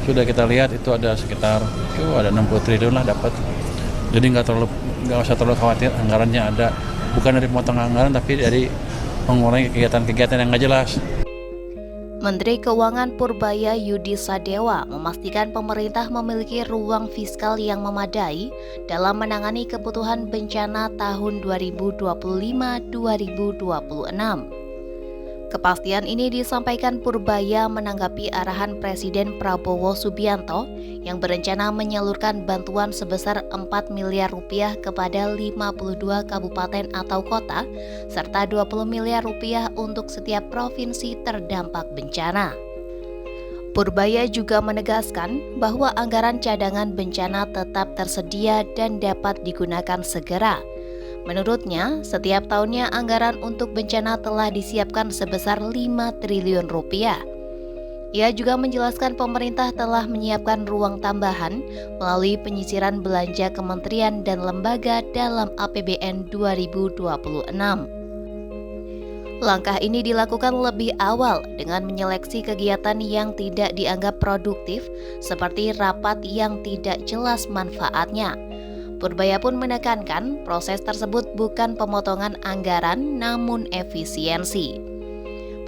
sudah kita lihat itu ada sekitar ada 60 triliun lah dapat. Jadi nggak usah terlalu khawatir, anggarannya ada, bukan dari potong anggaran tapi dari mengurangi kegiatan-kegiatan yang nggak jelas. Menteri Keuangan Purbaya Yudi Sadewa memastikan pemerintah memiliki ruang fiskal yang memadai dalam menangani kebutuhan bencana tahun 2025-2026. Kepastian ini disampaikan Purbaya menanggapi arahan Presiden Prabowo Subianto yang berencana menyalurkan bantuan sebesar 4 miliar rupiah kepada 52 kabupaten atau kota, serta 20 miliar rupiah untuk setiap provinsi terdampak bencana. Purbaya juga menegaskan bahwa anggaran cadangan bencana tetap tersedia dan dapat digunakan segera. Menurutnya, setiap tahunnya anggaran untuk bencana telah disiapkan sebesar 5 triliun rupiah. Ia juga menjelaskan pemerintah telah menyiapkan ruang tambahan melalui penyisiran belanja kementerian dan lembaga dalam APBN 2026. Langkah ini dilakukan lebih awal dengan menyeleksi kegiatan yang tidak dianggap produktif seperti rapat yang tidak jelas manfaatnya. Purbaya pun menekankan proses tersebut bukan pemotongan anggaran namun efisiensi.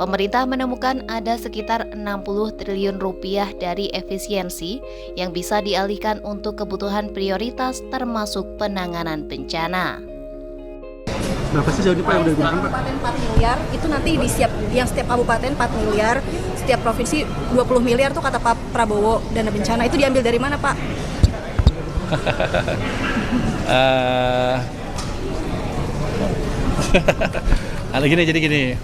Pemerintah menemukan ada sekitar 60 triliun rupiah dari efisiensi yang bisa dialihkan untuk kebutuhan prioritas termasuk penanganan bencana. Berapa sih jauh Pak yang udah digunakan Pak? Kabupaten 4 miliar, itu nanti yang setiap kabupaten 4 miliar, setiap provinsi 20 miliar tuh kata Pak Prabowo dana bencana. Itu diambil dari mana Pak? Jadi gini,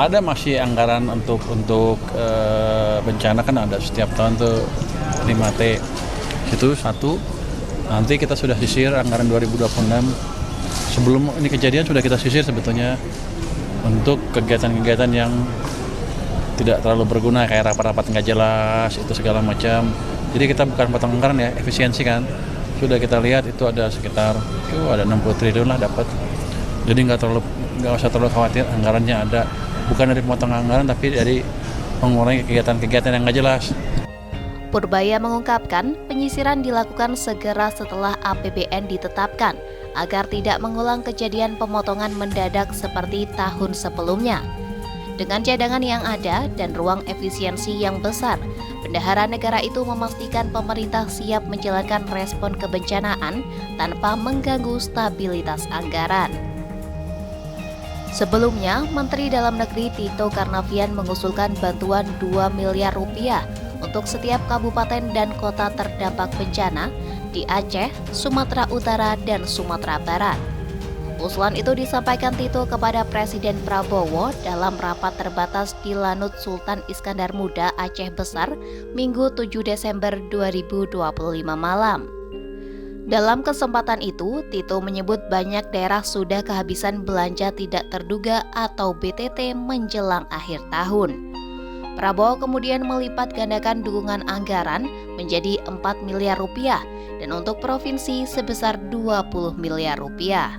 ada masih anggaran untuk bencana kan ada setiap tahun tuh 5T itu satu. Nanti kita sudah sisir anggaran 2026 sebelum ini kejadian sudah kita sisir sebetulnya untuk kegiatan-kegiatan yang tidak terlalu berguna kayak rapat-rapat nggak jelas itu segala macam. Jadi kita bukan potong anggaran ya, efisiensi kan. Sudah kita lihat itu ada sekitar ada 60 triliun lah dapat. Jadi nggak usah terlalu khawatir, anggarannya ada, bukan dari potong anggaran tapi dari mengurangi kegiatan-kegiatan yang nggak jelas. Purbaya mengungkapkan penyisiran dilakukan segera setelah APBN ditetapkan agar tidak mengulang kejadian pemotongan mendadak seperti tahun sebelumnya. Dengan cadangan yang ada dan ruang efisiensi yang besar, Bendahara Negara itu memastikan pemerintah siap menjalankan respon kebencanaan tanpa mengganggu stabilitas anggaran. Sebelumnya, Menteri Dalam Negeri Tito Karnavian mengusulkan bantuan 2 miliar rupiah untuk setiap kabupaten dan kota terdampak bencana di Aceh, Sumatera Utara, dan Sumatera Barat. Usulan itu disampaikan Tito kepada Presiden Prabowo dalam rapat terbatas di Lanut Sultan Iskandar Muda Aceh Besar, Minggu 7 Desember 2025 malam. Dalam kesempatan itu, Tito menyebut banyak daerah sudah kehabisan belanja tidak terduga atau BTT menjelang akhir tahun. Prabowo kemudian melipat gandakan dukungan anggaran menjadi 4 miliar rupiah dan untuk provinsi sebesar 20 miliar rupiah.